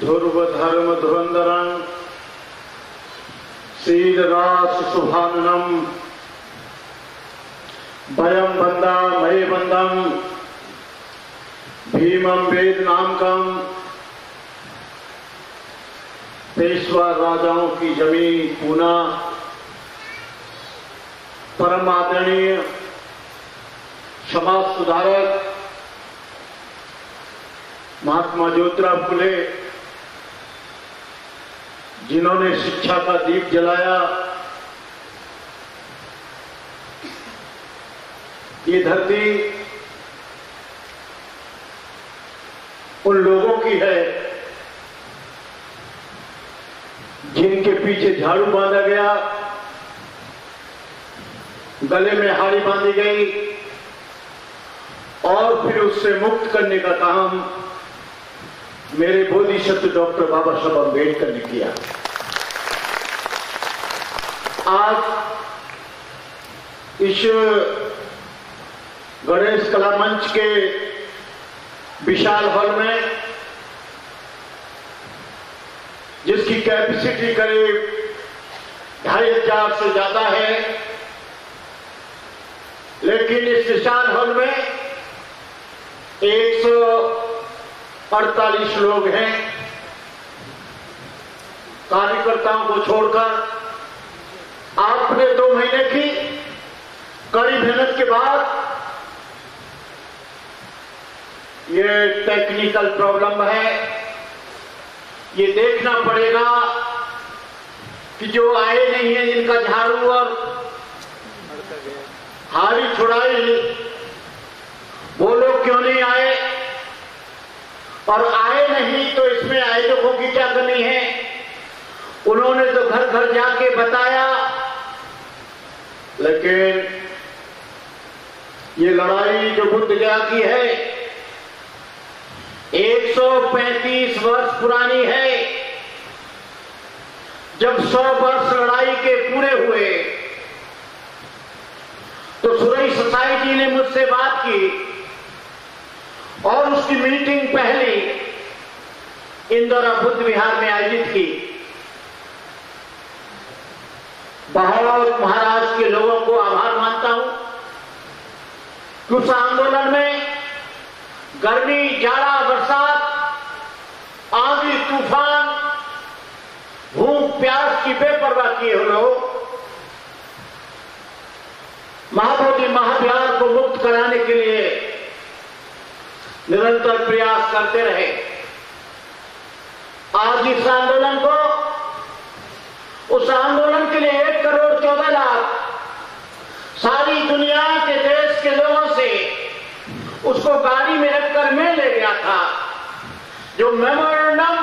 ध्रुव धर्म धुरंधरं शीलरास शुभाननम भयम बंदा मय बंदम भीमम वेद नामकम। पेशवा राजाओं की जमीन पूना, परम आदरणीय समाज सुधारक महात्मा ज्योतिराव फुले, जिन्होंने शिक्षा का दीप जलाया, ये धरती उन लोगों की है जिनके पीछे झाड़ू बांधा गया, गले में हाड़ी बांधी गई और फिर उससे मुक्त करने का काम मेरे बोधिसत्व डॉक्टर बाबा साहब अम्बेडकर ने किया। आज इस गणेश कला मंच के विशाल हॉल में, जिसकी कैपेसिटी करीब 2500 से ज्यादा है, लेकिन इस विशाल हॉल में 148 लोग हैं। कार्यकर्ताओं को छोड़कर आपने 2 महीने की कड़ी मेहनत के बाद ये टेक्निकल प्रॉब्लम है, ये देखना पड़ेगा कि जो आए नहीं है, जिनका झाड़ू और हारी छुड़ाई, वो लोग क्यों नहीं आए, और आए नहीं तो इसमें आयोजकों की क्या कमी है। उन्होंने तो घर घर जाके बताया, लेकिन ये लड़ाई जो बुद्ध गया की है 135 वर्ष पुरानी है। जब 100 वर्ष लड़ाई के पूरे हुए तो सुरई सोसाइटी ने मुझसे बात की और उसकी मीटिंग पहली इंदौरा बुद्ध विहार में आयोजित की। बहुत महाराष्ट्र के लोगों को आभार मानता हूं कि उस आंदोलन में गर्मी, जाड़ा, बरसात, आंधी, तूफान, भूख प्यास की बेपरवाह किए हुए लोग महाबोधि महाविहार को मुक्त कराने के लिए निरंतर प्रयास करते रहे। आज इस आंदोलन को, उस आंदोलन के लिए 1 करोड़ 14 लाख सारी दुनिया के देश के लोगों से उसको गाड़ी में रखकर मैं ले गया था। जो मेमोरेंडम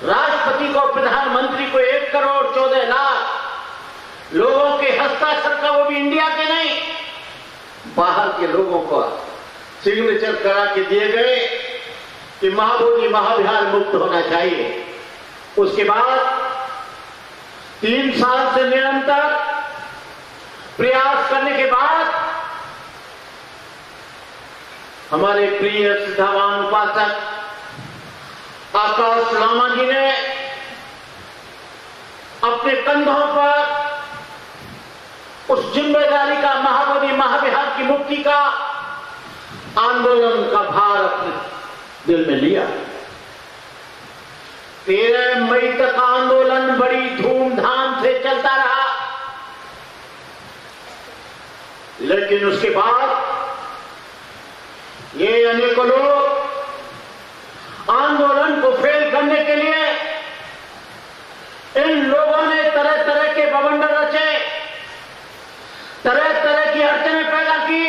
राष्ट्रपति को, प्रधानमंत्री को 1 करोड़ 14 लाख लोगों के हस्ताक्षर का, वो भी इंडिया के नहीं, बाहर के लोगों को सिग्नेचर करा के दिए गए कि महाबोधि महाविहार मुक्त होना चाहिए। उसके बाद 3 साल से निरंतर प्रयास करने के बाद हमारे प्रिय सिद्धावान उपासक आकाश लामा जी ने अपने कंधों पर उस जिम्मेदारी का, महाबोधि महाविहार की मुक्ति का आंदोलन का भार अपने दिल में लिया। 13 मई तक आंदोलन बड़ी धूमधाम से चलता रहा, लेकिन उसके बाद ये अनेकों लोग आंदोलन को फेल करने के लिए, इन लोगों ने तरह तरह के बवंडर रचे, तरह तरह की अड़चनें पैदा की।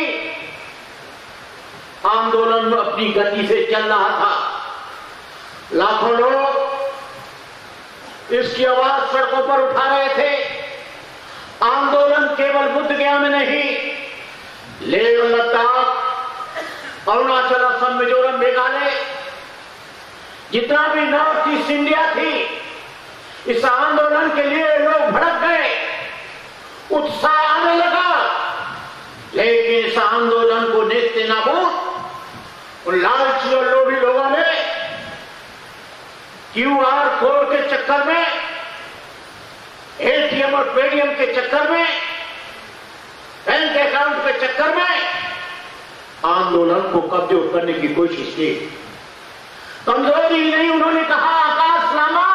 आंदोलन अपनी गति से चल रहा था, लाखों लोग इसकी आवाज सड़कों पर उठा रहे थे। आंदोलन केवल बुद्ध गया में नहीं, लेह लद्दाख, अरुणाचल, असम, मिजोरम, मेघालय, जितना भी नॉर्थ ईस्ट इंडिया थी, इस आंदोलन के लिए लोग भड़क गए, उत्साह आने लगा। लेकिन इस आंदोलन को नेस्ते नाबूद उन लालची और लोभी लोगों ने QR कोड के चक्कर में, ATM और पेटीएम के चक्कर में, बैंक अकाउंट के चक्कर में आंदोलन को कब्जे करने की कोशिश की। कमजोरी नहीं, उन्होंने कहा आकाश लामा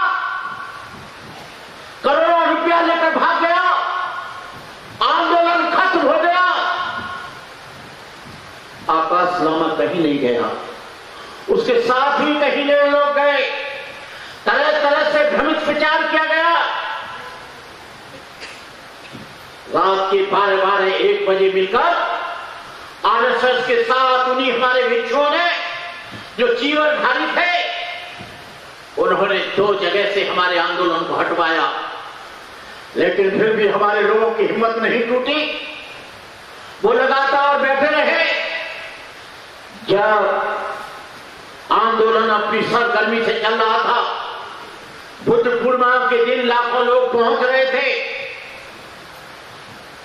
करोड़ों रुपया लेकर भाग गया, आंदोलन खत्म हो गया। आकाश लामा कहीं नहीं गया, उसके साथ ही कहीं नए लोग गए। तरह तरह से भ्रमित प्रचार किया गया। रात के 12-1 बजे मिलकर आरएसएस के साथ उन्हीं हमारे भिक्षुओं ने जो चीवरधारी थे, उन्होंने 2 जगह से हमारे आंदोलन को हटवाया। लेकिन फिर भी हमारे लोगों की हिम्मत नहीं टूटी, वो लगातार बैठे रहे। जब आंदोलन अपनी सरगर्मी से चल रहा था, बुद्ध पूर्णिमा के दिन लाखों लोग पहुंच रहे थे।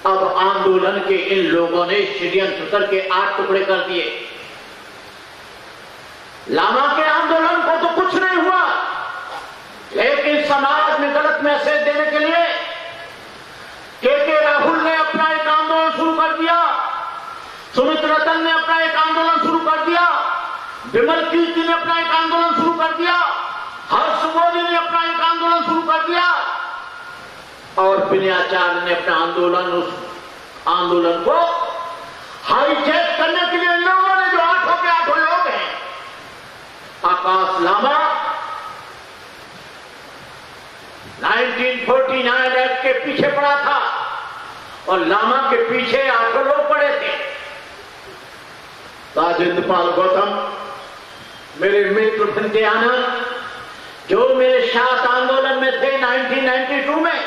अब आंदोलन के इन लोगों ने षड्यंत्र करके 8 टुकड़े कर दिए। लामा के आंदोलन को तो कुछ नहीं हुआ, लेकिन समाज में गलत मैसेज देने के लिए के राहुल ने अपना एक आंदोलन शुरू कर दिया, सुमित रतन ने अपना एक आंदोलन शुरू कर दिया, विमल कीर्ति ने अपना एक आंदोलन शुरू कर दिया, हर्ष मोदी ने अपना एक आंदोलन शुरू कर दिया और विनयाचार्य ने अपना उस आंदोलन को हाईजैक करने के लिए लोगों ने, जो 8 के 8 लोग हैं, आकाश लामा 1949 एक्ट के पीछे पड़ा था और लामा के पीछे 8 लोग पड़े थे। राजेंद्र पाल गौतम, मेरे मित्र भंते आनंद, जो मेरे साथ आंदोलन में थे 1992 में,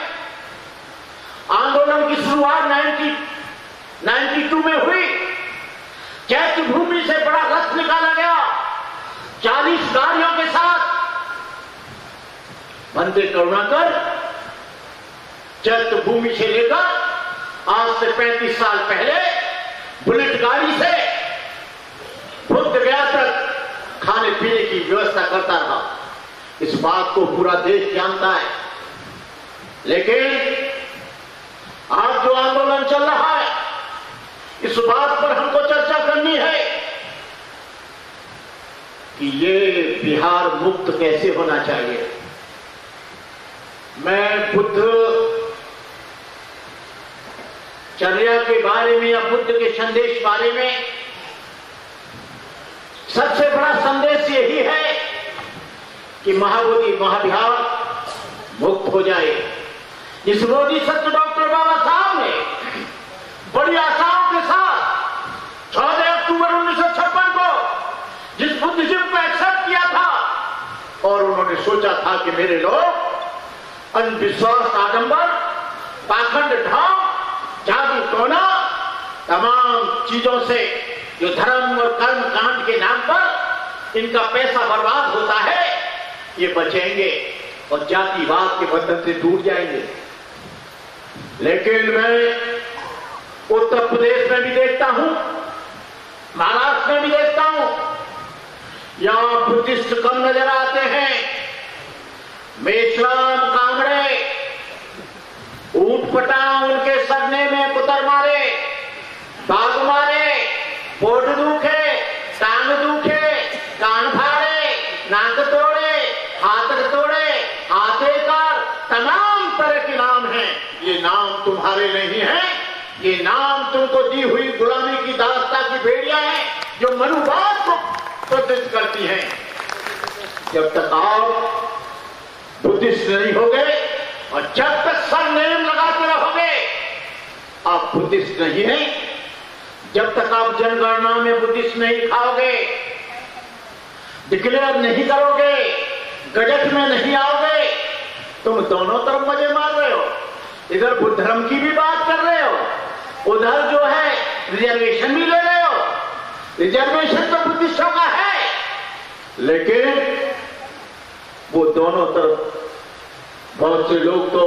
आंदोलन की शुरुआत 1992 में हुई। चैत्य भूमि से बड़ा रथ निकाला गया 40 गाड़ियों के साथ। भंते करुणाकर चैत्य भूमि से लेकर आज से 35 साल पहले बुलेट गाड़ी से बुद्ध गया तक खाने पीने की व्यवस्था करता रहा। इस बात को पूरा देश जानता है। लेकिन आज जो आंदोलन चल रहा है, इस बात पर हमको चर्चा करनी है कि ये बिहार मुक्त कैसे होना चाहिए। मैं बुद्ध चर्या के बारे में या बुद्ध के संदेश बारे में सबसे बड़ा संदेश यही है कि महाबोधि महाविहार मुक्त हो जाए। इस बोधि सत्य डॉक्टर बाबा साहब ने बड़ी आशाओं के साथ 14 अक्टूबर 1956 को जिस बुद्धिज्म को एक्सेप्ट किया था, और उन्होंने सोचा था कि मेरे लोग अंधविश्वास, आडंबर, पाखंड, ढोंग, जादू टोना, तमाम चीजों से जो धर्म और कर्म कांड के नाम पर इनका पैसा बर्बाद होता है, ये बचेंगे और जातिवाद के बंधन से टूट जाएंगे। लेकिन मैं उत्तर प्रदेश में भी देखता हूं, महाराष्ट्र में भी देखता हूं, यहां बुद्धिस्ट कम नजर आते हैं। मेश्राम कांगड़े, ऊंट पटांग उनके सरने में कुतर मारे, बाग मारे, पोट दुखे, टांग दुखे, कान फाड़े, नाक तोड़े, हाथ तोड़े, हाथे कर, तमाम तरह के नाम हैं। ये नाम तुम्हारे नहीं हैं, ये नाम तुमको दी हुई गुलामी की दास्ता की भेड़ियां हैं जो मनुवाद को प्रदर्शित करती हैं। जब तक आप बुद्धिस्ट नहीं होगे और जब तक सरनेम लगाते रहोगे, आप बुद्धिस्ट नहीं हैं। जब तक आप जनगणना में बुद्धिस्ट नहीं लिखाओगे, डिक्लेयर नहीं करोगे, गजट में नहीं आओगे, तुम दोनों तरफ मजे मार रहे हो। इधर बुद्ध धर्म की भी बात कर रहे हो, उधर जो है रिजर्वेशन भी ले रहे हो। रिजर्वेशन तो बुद्धिस्टों का है, लेकिन वो दोनों तरफ बहुत से लोग तो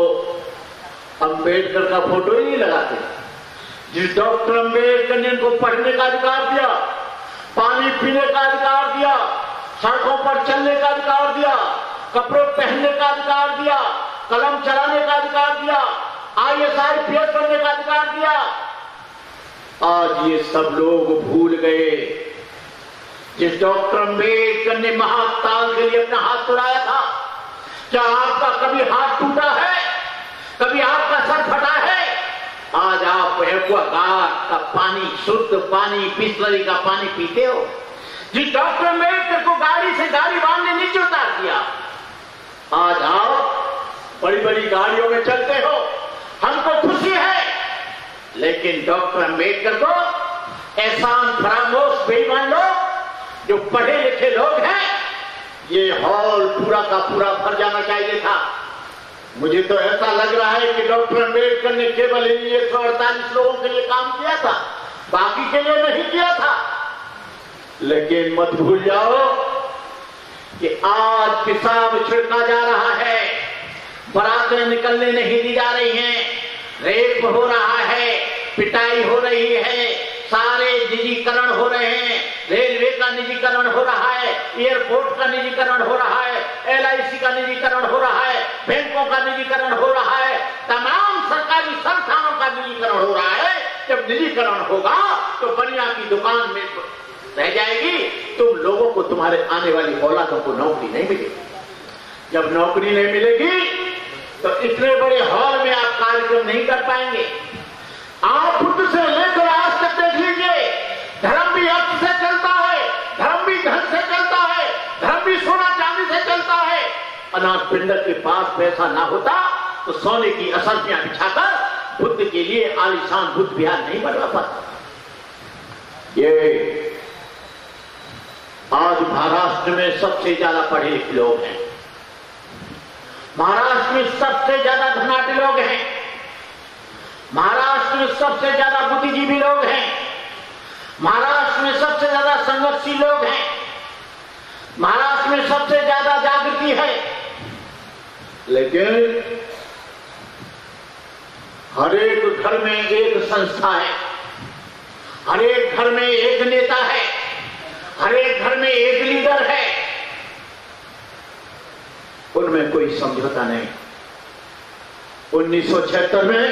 अंबेडकर का फोटो ही नहीं लगाते। जिस डॉक्टर अंबेडकर ने इनको पढ़ने का अधिकार दिया, पानी पीने का अधिकार दिया, सड़कों पर चलने का अधिकार दिया, कपड़े पहनने का अधिकार दिया, कलम चलाने का अधिकार दिया, IAS बनने का अधिकार दिया। आज ये सब लोग भूल गए जिस डॉक्टर अम्बेडकर ने महाकाल के लिए अपना हाथ तोड़ाया था। क्या आपका कभी हाथ टूटा है? कभी आपका सर फटा है? आज आप एक्वागार्ड का पानी, शुद्ध पानी, बिस्लरी का पानी पीते हो। जिस डॉक्टर अम्बेडकर को गाड़ी से गाड़ी बांधने नीचे उतार दिया, आज आप बड़ी बड़ी गाड़ियों में चलते हो। हमको खुशी है, लेकिन डॉक्टर अम्बेडकर को एहसान फरामोश बेईमान लोग, जो पढ़े लिखे लोग हैं, ये हॉल पूरा का पूरा भर जाना चाहिए था। मुझे तो ऐसा लग रहा है कि डॉक्टर अम्बेडकर ने केवल इन 148 लोगों के लिए काम किया था, बाकी के लिए नहीं किया था। लेकिन मत भूल जाओ कि आज पेशाब छिड़का जा रहा है, बरातें निकलने नहीं दी जा रही हैं, रेप हो रहा है, पिटाई हो रही है, सारे निजीकरण हो रहे हैं, रेलवे का निजीकरण हो रहा है, एयरपोर्ट का निजीकरण हो रहा है, LIC का निजीकरण हो रहा है, बैंकों का निजीकरण हो रहा है, तमाम सरकारी संस्थानों का निजीकरण हो रहा है। जब निजीकरण होगा तो बनिया की दुकान में रह जाएगी, तुम लोगों को, तुम्हारे आने वाली औलादों को नौकरी नहीं मिलेगी। जब नौकरी नहीं मिलेगी तो इतने बड़े हॉल में आप कार्यक्रम नहीं कर पाएंगे। आप खुद से लेकर आज तक देख लीजिए, धर्म भी अर्थ से चलता है, धर्म भी धन से चलता है, धर्म भी सोना चांदी से चलता है। अनाथ पिंडक के पास पैसा ना होता तो सोने की असरफियां बिछाकर बुद्ध के लिए आलीशान बुद्ध विहार नहीं बनवा पाता। ये आज महाराष्ट्र में सबसे ज्यादा पढ़े लिखे लोग हैं, महाराष्ट्र में सबसे ज्यादा धनाढ्य लोग हैं, महाराष्ट्र में सबसे ज्यादा बुद्धिजीवी लोग हैं, महाराष्ट्र में सबसे ज्यादा संघर्षशील लोग हैं, महाराष्ट्र में सबसे ज्यादा जागृति है। लेकिन हर एक घर में एक संस्था है, हर एक घर में एक नेता है, हर एक घर में एक लीडर है, उनमें कोई समझौता नहीं। 1976 में,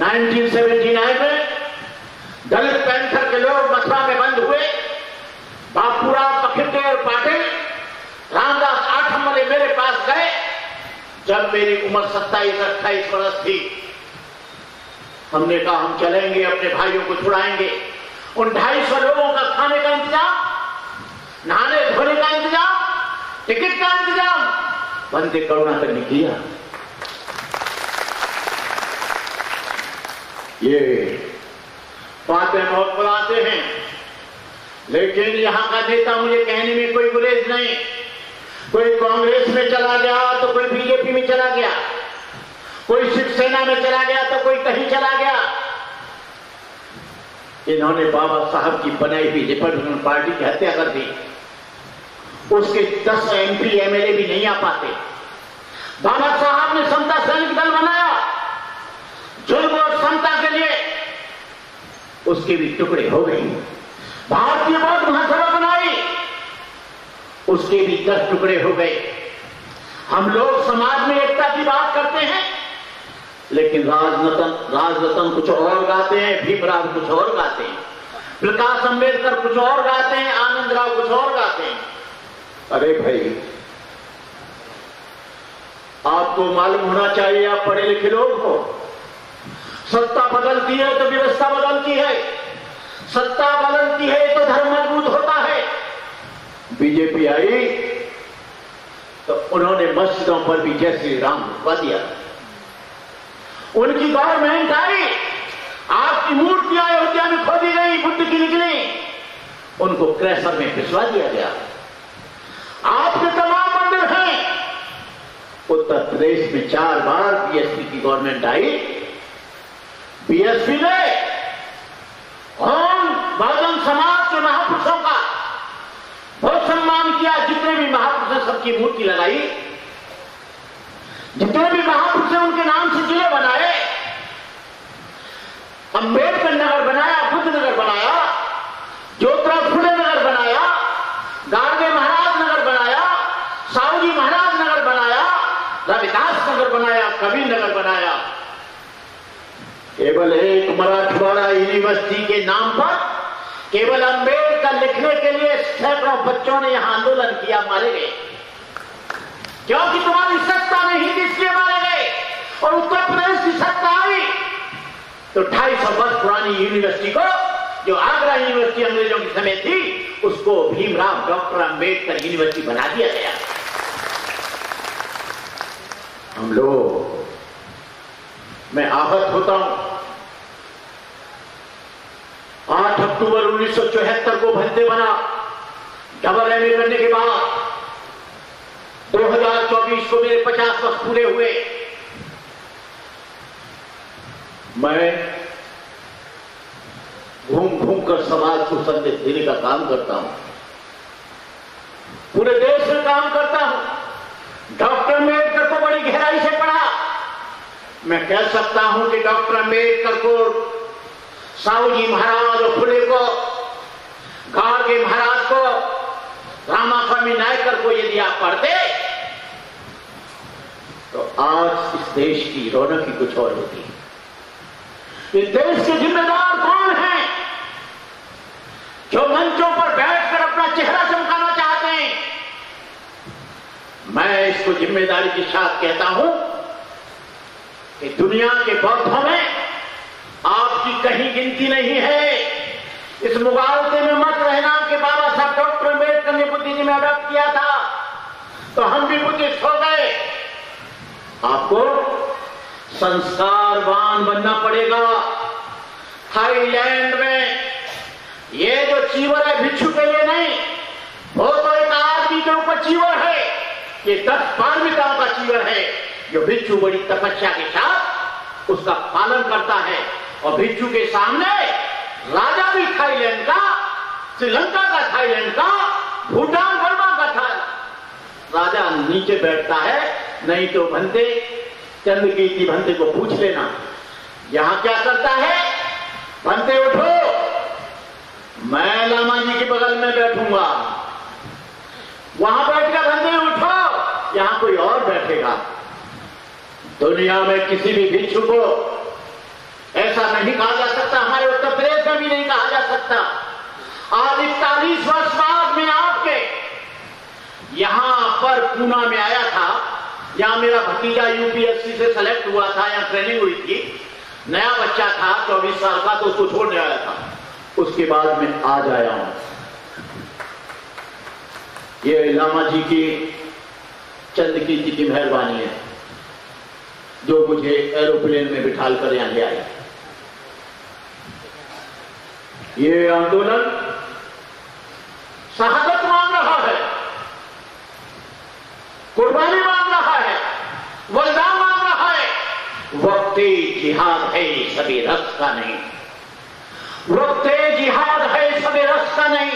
1979 में दलित पैंथर के लोग मथुरा में बंद हुए। बापूराव पखिरके और पाटिल, रामदास आठवले मेरे पास गए जब मेरी उम्र 27-28 वर्ष थी। हमने कहा हम चलेंगे, अपने भाइयों को छुड़ाएंगे। उन 250 लोगों का खाने का इंतजाम, नहाने धोने का इंतजाम, टिकट का इंतजाम बंदे करुणाकर ने किया। ये बातें बहुत बुलाते हैं, लेकिन यहां का नेता मुझे कहने में कोई गुरेज नहीं। कोई कांग्रेस में चला गया तो कोई बीजेपी में चला गया, कोई शिवसेना में चला गया तो कोई कहीं चला गया। इन्होंने बाबा साहब की बनाई हुई रिपब्लिकन पार्टी की हत्या कर दी। उसके 10 MP MLA भी नहीं आ पाते। बाबा साहब ने समता सैनिक दल बनाया, जुल्म और समता के लिए, उसके भी टुकड़े हो गए। भारतीय बौद्ध महासभा बनाई, उसके भी 10 टुकड़े हो गए। हम लोग समाज में एकता की बात करते हैं, लेकिन राजरतन कुछ और गाते हैं, भीमराव कुछ और गाते हैं, प्रकाश अंबेडकर कुछ और गाते हैं, आनंदराव कुछ और गाते हैं। अरे भाई, आपको मालूम होना चाहिए, आप पढ़े लिखे लोग हो। सत्ता बदलती है तो व्यवस्था बदलती है, सत्ता बदलती है तो धर्म मजबूत होता है। बीजेपी आई तो उन्होंने मस्जिदों पर भी जय श्री राम लिखवा दिया। उनकी गवर्नमेंट आई, आपकी मूर्तियां अयोध्या में खोदी गई, बुद्ध की निकली, उनको क्रैशर में पिसवा दिया गया। आपके तमाम मंदिर हैं। उत्तर प्रदेश में 4 बार बीएसपी की गवर्नमेंट आई। बीएसपी ने बहुजन समाज के महापुरुषों का बहुत सम्मान किया। जितने भी महापुरुष सबकी मूर्ति लगाई, जितने भी महापुरुष उनके नाम से जिले बनाए। अंबेडकर नगर बनाया, बुद्ध नगर बनाया, ज्योतिराव फुले नगर बनाया, गाडगे महाराज नगर बनाया, साहू जी महाराज उल्लासनगर बनाया, कबीरनगर बनाया। केवल एक मराठवाड़ा यूनिवर्सिटी के नाम पर केवल अंबेडकर लिखने के लिए सैकड़ों बच्चों ने यहां आंदोलन किया, मारे गए। क्योंकि तुम्हारी सत्ता नहीं थी इसलिए मारे गए। और उत्तर प्रदेश की सत्ता आई तो 250 वर्ष पुरानी यूनिवर्सिटी को, जो आगरा यूनिवर्सिटी अंग्रेजों के समय थी, उसको भीमराव डॉक्टर अंबेडकर यूनिवर्सिटी बना दिया गया। हम लोग, मैं आहत होता हूं। 8 अक्टूबर 1974 को भंते बना। डबल एमए करने के बाद 2024 को मेरे 50 वर्ष पूरे हुए। मैं घूम घूम कर समाज को संदेश देने का काम करता हूं, पूरे देश में काम करता हूं। डॉक्टर अम्बेडकर को बड़ी गहराई से पढ़ा। मैं कह सकता हूं कि डॉक्टर अम्बेडकर को, साहूजी महाराज और फुले को, गाड़गे महाराज को, रामास्वामी नायकर को यदि आप पढ़ते तो आज इस देश की रौनक ही कुछ और होती है। इस देश के जिम्मेदार कौन हैं जो मंचों पर बैठकर अपना चेहरा चमकाना चाहते हैं? मैं इसको जिम्मेदारी के साथ कहता हूं कि दुनिया के बौद्धों में आपकी कहीं गिनती नहीं है। इस मुगालते में मत रहना कि बाबा साहब डॉक्टर अम्बेडकर ने बुद्धिज्म में अडॉप्ट किया था तो हम भी बुद्धिस्ट हो गए। आपको संस्कारवान बनना पड़ेगा। थाईलैंड में ये जो चीवर है भिक्षु के लिए नहीं, वो तो एक आदमी के ऊपर चीवर है। ये 10 पार्विकाओं का चीवर है जो भिक्षु बड़ी तपस्या के साथ उसका पालन करता है। और भिक्षु के सामने राजा भी थाईलैंड का, श्रीलंका का थाईलैंड का, भूटान बर्मा का था, राजा नीचे बैठता है। नहीं तो भंते, चंद्रकीर्ति भंते को पूछ लेना यहां क्या करता है। भंते उठो, मैं लामा जी के बगल में बैठूंगा। वहां बैठकर भंते उठो, यहां कोई और बैठेगा। दुनिया में किसी भी भिक्षु को ऐसा नहीं कहा जा सकता, हमारे उत्तर प्रदेश में भी नहीं कहा जा सकता। आज 41 वर्ष बाद में आपके यहां पर पूना में आया था। यहां मेरा भतीजा यूपीएससी से सेलेक्ट हुआ था, यहां ट्रेनिंग हुई थी। नया बच्चा था 24 साल का, तो उसको छोड़ने आया था। उसके बाद में आज आया हूं। ये लामा जी की चंद्रकीर्ति की मेहरबानी है जो मुझे एरोप्लेन में बिठाल कर यहां ले आई। ये आंदोलन शहादत मांग रहा है, कुर्बानी मांग रहा है, बलिदान मांग रहा है। वक्ते जिहाद है सभी रस का नहीं, वक्ते जिहाद है सभी रस का नहीं।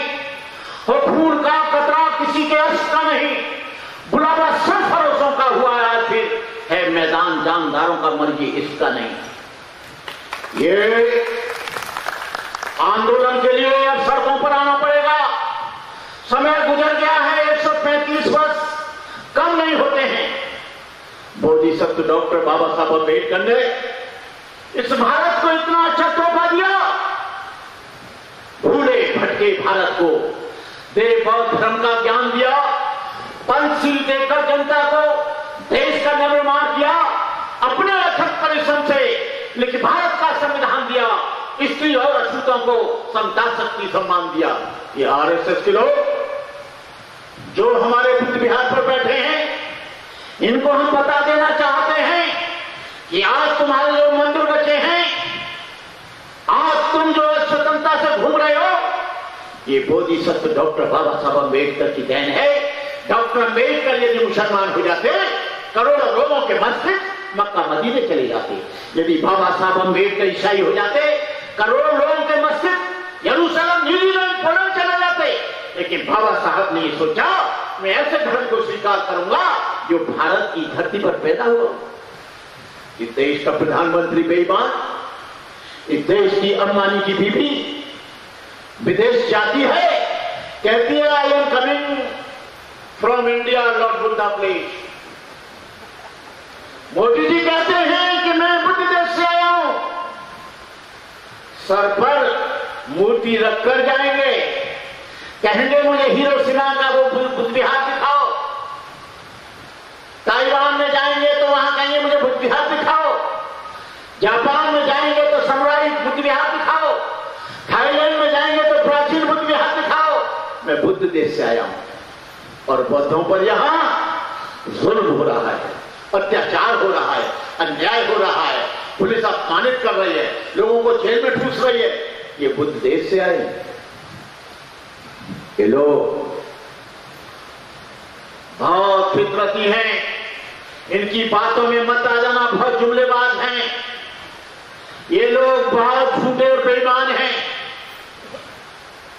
हो खून का कतरा किसी के रस का नहीं। बुलावा सरफरोशों का हुआ है, फिर है मैदान जानदारों का मर्जी इसका नहीं। ये आंदोलन के लिए अब सड़कों पर आना पड़ेगा। समय गुजर गया है, 135 वर्ष कम नहीं होते हैं। बोधिसत्व डॉक्टर बाबा साहब अम्बेडकर ने इस भारत को इतना अच्छा तोहफा दिया। भूले भटके भारत को देव बौद्ध धर्म का ज्ञान दिया, पंचशील देकर जनता को देश का निर्माण किया, अपने अथक परिश्रम से लेकिन भारत का संविधान दिया, स्त्री और अछूतों को समता शक्ति सम्मान दिया। ये आरएसएस के लोग जो हमारे बुद्ध विहार पर बैठे हैं, इनको हम बता देना चाहते हैं कि आज तुम्हारे जो मंदिर बचे हैं, आज तुम जो स्वतंत्रता से घूम रहे हो, ये बोधिसत्व डॉक्टर बाबा साहब अम्बेडकर की देन है। डॉक्टर अम्बेडकर यदि मुसलमान हो जाते, करोड़ों लोगों के मस्तिष्क मक्का मदीने चले जाते। यदि बाबा साहब अम्बेडकर ईसाई हो जाते, करोड़ों लोगों के मस्तिष्क यरूशलेम, न्यूजीलैंड, पोलैंड चले जाते। लेकिन बाबा साहब ने ये सोचा, मैं ऐसे धर्म को स्वीकार करूंगा जो भारत की धरती पर पैदा हुआ। इस देश का प्रधानमंत्री बेईमान, इस देश की अंबानी की बीवी विदेश जाती है, कहती है I am coming from India, lord Buddha please. Modi ji कहते हैं कि मैं बुद्ध देश से आया हूं, सर पर मूर्ति रखकर जाएंगे, कहेंगे मुझे हिरोशिमा का वो बुद्ध विहार दिखाओ। ताइवान में जाएंगे तो वहां कहेंगे मुझे बुद्ध विहार दिखाओ। जापान में जाएंगे तो समुराई बुद्ध विहार दिखाओ। थाईलैंड में जाएंगे तो प्राचीन बुद्ध विहार दिखाओ। मैं बुद्ध देश से आया हूं और बौद्धों पर यहां जुल्म हो रहा है, अत्याचार हो रहा है, अन्याय हो रहा है, पुलिस अपमानित कर रही है, लोगों को जेल में ठूस रही है। ये बुद्ध देश से आए। ये लोग बहुत फितरती हैं, इनकी बातों में मत आ जाना, बहुत जुमलेबाज हैं, ये लोग बहुत झूठे और बेईमान हैं।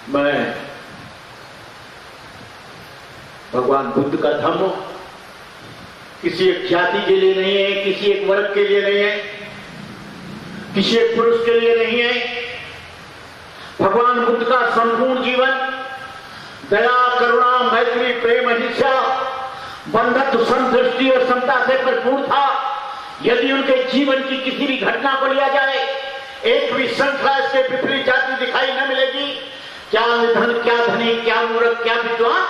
मैं भगवान बुद्ध का धर्म किसी एक जाति के लिए नहीं है, किसी एक वर्ग के लिए नहीं है, किसी एक पुरुष के लिए नहीं है। भगवान बुद्ध का संपूर्ण जीवन दया, करुणा, मैत्री, प्रेम, अहिंसा, बंधुत्व, समदृष्टि और समता से भरपूर था। यदि उनके जीवन की किसी भी घटना को लिया जाए, एक भी श्रृंखला इसके विपरीत जाती दिखाई न मिलेगी। क्या निधन, क्या धनी, क्या मूर्ख, क्या विद्वान,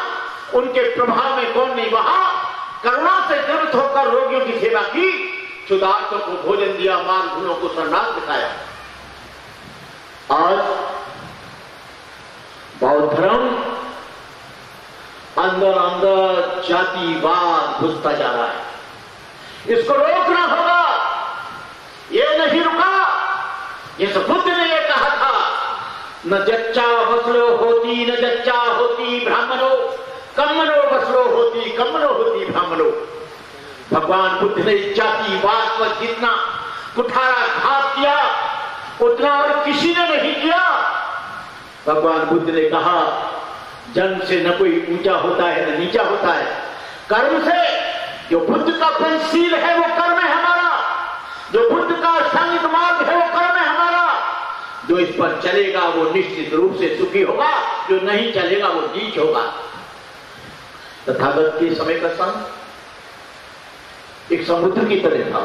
उनके प्रभाव में कौन नहीं बहा। करुणा से द्रवित होकर रोगियों की सेवा की, क्षुधार्तों को भोजन दिया, मानधुनों को सम्मान दिखाया। आज बौद्ध धर्म अंदर अंदर जातिवाद घुसता जा रहा है, इसको रोकना होगा। ये नहीं रुका। जिस बुद्ध ने ये कहा था, न जच्चा वसलो होती, न जच्चा होती ब्राह्मणो, कम्मनो वसलो होती, कम्मनो होती ब्राह्मणो। भगवान बुद्ध ने जातिवाद पर जितना कुठारा घात किया, उतना और किसी ने नहीं किया। भगवान बुद्ध ने कहा, जन्म से न कोई ऊंचा होता है न नीचा होता है, कर्म से। जो बुद्ध का पंचशील है वो कर्म है हमारा, जो बुद्ध का संगीत मार्ग है वो कर्म है हमारा। जो इस पर चलेगा वो निश्चित रूप से सुखी होगा, जो नहीं चलेगा वो नीच होगा। तथागत के समय का संत एक समुद्र की तरह था,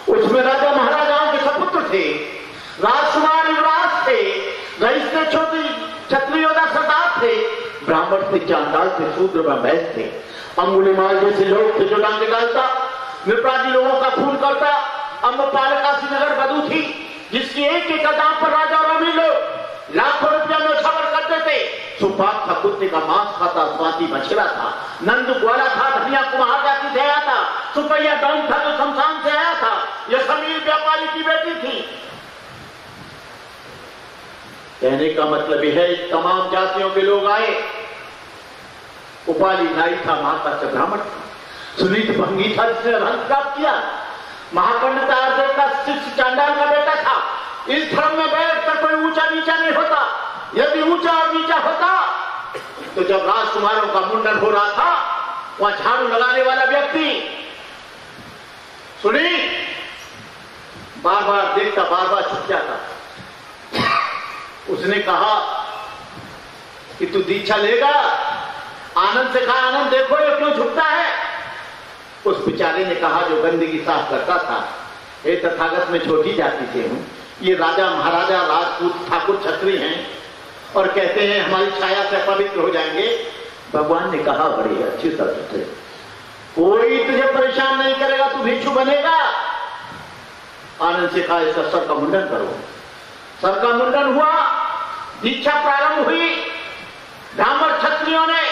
उसमें राजा महाराजाओं के सपुत्र थे, राजकुमार युवराज थे, रईस थे, छोटी क्षत्रिय योद्धा सरदार थे, ब्राह्मण थे, चांडाल थे, शूद्र व बैस थे, अंगुलीमाल जैसे लोग थे जो डांग निकालता, विप्रादी लोगों का खून करता, अम्बपालकासी नगर बधू थी जिसकी एक एक दाम पर राजा और अमीर लोग लाखों रुपया में छावर करते थे। सुपात था, कुत्ते का मांस खाता, स्वाति मछला था, नंद ग्वाला था, धनिया कुम्हार जाति से आया था, सुपैया डॉन था जो शमशान से आया था, यह समीर व्यापारी की बेटी थी। कहने का मतलब यह है, तमाम जातियों के लोग आए। उपाली नाई था, माता से ब्राह्मण था, सुनीत भंगी था जिसने रंग प्राप्त किया, महापंडित आर्देव का शिष्य चांडाल का बेटा था। इस धर्म में बैठकर कोई ऊंचा नीचा नहीं होता। यदि ऊंचा और नीचा होता तो जब राजकुमारों का मुंडन हो रहा था, वहां झाड़ू लगाने वाला व्यक्ति सुनी बार बार देखता, बार बार छुप जाता। उसने कहा कि तू दीक्षा लेगा? आनंद से कहा, आनंद देखो ये क्यों झुकता है। उस बेचारे ने कहा जो गंदगी साफ करता था, हे तथागत में छोटी जाति से हूं, ये राजा महाराजा राजपूत ठाकुर छत्री हैं और कहते हैं हमारी छाया से पवित्र हो जाएंगे। भगवान ने कहा बड़ी अच्छी तरह से, कोई तुझे परेशान नहीं करेगा, तू भिक्षु बनेगा। आनंद से कहा इसका सर का मुंडन करो। सर का मुंडन हुआ, दीक्षा प्रारंभ हुई। ब्राह्मण क्षत्रियों ने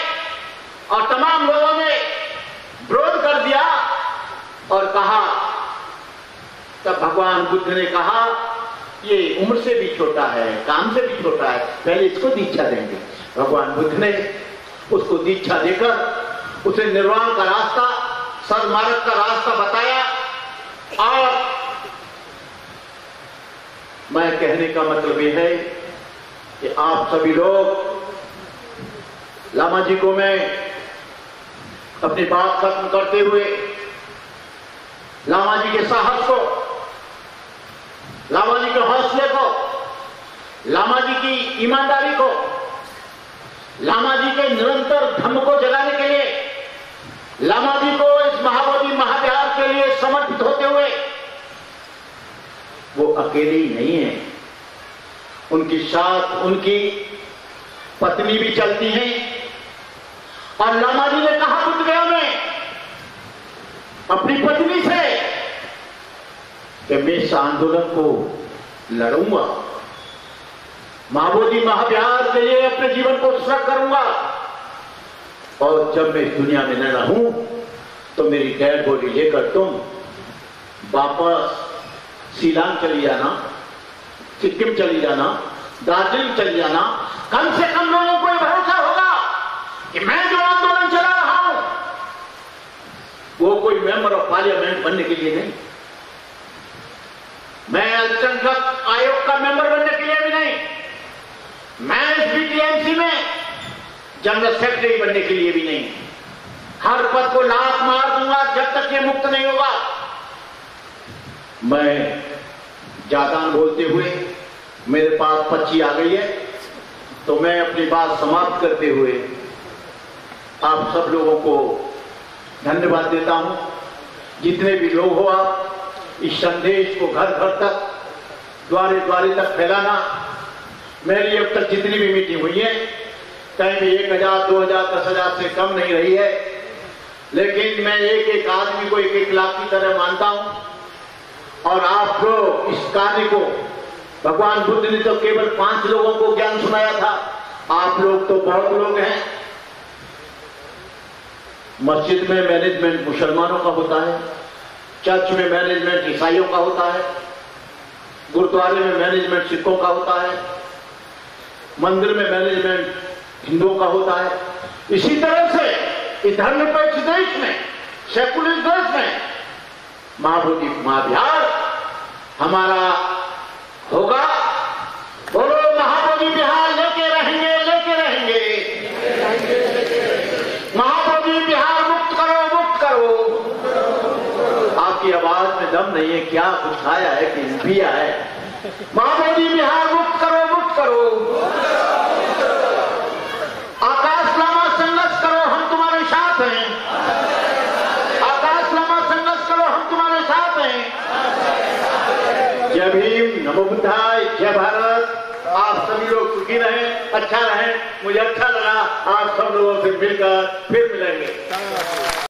और तमाम लोगों ने विरोध कर दिया और कहा, तब भगवान बुद्ध ने कहा ये उम्र से भी छोटा है, काम से भी छोटा है, पहले इसको दीक्षा देंगे। भगवान बुद्ध ने उसको दीक्षा देकर उसे निर्वाण का रास्ता, सन्मार्ग का रास्ता बताया। और मैं कहने का मतलब यह है कि आप सभी लोग लामा जी को मैं अपनी बात खत्म करते हुए लामा जी के साहस को, लामा जी के हौसले को, लामा जी की ईमानदारी को, लामा जी के निरंतर धम्म को जगाने के लिए, लामा जी को इस महाबोधि महाविहार के के लिए समर्पित होते हुए वो अकेले ही नहीं है, उनके साथ उनकी पत्नी भी चलती हैं। और लामा जी ने कहा बुद्धगया में अपनी पत्नी से कि मैं इस आंदोलन को लड़ूंगा, महाबोधि महाविहार के लिए अपने जीवन को उत्सर्ग करूंगा, और जब मैं इस दुनिया में न रहूं तो मेरी डेड बॉडी लेकर तुम वापस शिलांग चली जाना, सिक्किम चली जाना, दार्जिलिंग चली जाना। कम से कम लोगों को यह भरोसा होगा कि मैं जो आंदोलन चला रहा हूं वो कोई मेंबर ऑफ पार्लियामेंट बनने के लिए नहीं, मैं अल्पसंख्यक आयोग का मेंबर बनने के लिए भी नहीं, मैं इस बीटीएमसी में जनरल सेक्रेटरी बनने के लिए भी नहीं। हर पद को लात मार दूंगा जब तक ये मुक्त नहीं होगा। मैं ज्यादा बोलते हुए मेरे पास पर्ची आ गई है, तो मैं अपनी बात समाप्त करते हुए आप सब लोगों को धन्यवाद देता हूं। जितने भी लोग हो, आप इस संदेश को घर घर तक, द्वारे द्वारे तक फैलाना। मेरी अब तक जितनी भी मीटिंग हुई है, कहीं भी 1000, 2000, 10,000 से कम नहीं रही है, लेकिन मैं एक एक आदमी को 1-1 लाख की तरह मानता हूं। और आप लोग इस कार्य को, भगवान बुद्ध ने तो केवल 5 लोगों को ज्ञान सुनाया था, आप लोग तो बहुत लोग हैं। मस्जिद में मैनेजमेंट मुसलमानों का होता है, चर्च में मैनेजमेंट ईसाइयों का होता है, गुरुद्वारे में मैनेजमेंट सिखों का होता है, मंदिर में मैनेजमेंट हिंदुओं का होता है। इसी तरह से इस धर्मनिरपेक्ष देश में, सेकुलर देश में महाबोधि महाविहार हमारा होगा। बोलो महाबोधि विहार लेके रहेंगे, लेके रहेंगे। महाबोधि विहार मुक्त करो, मुक्त करो। आपकी आवाज में दम नहीं है, क्या कुछ खाया है कि पिया है? महाबोधि विहार मुक्त करो, मुक्त करो। आकाश लामा संघर्ष करो, हम तुम्हारे साथ हैं। आकाश लामा संघर्ष करो, हम तुम्हारे साथ हैं। जय भीम, नमो बुद्धाय, जय भारत। आप सभी लोग सुखी रहें, अच्छा रहें। मुझे अच्छा लगा आप सब लोगों से मिलकर, फिर मिलेंगे।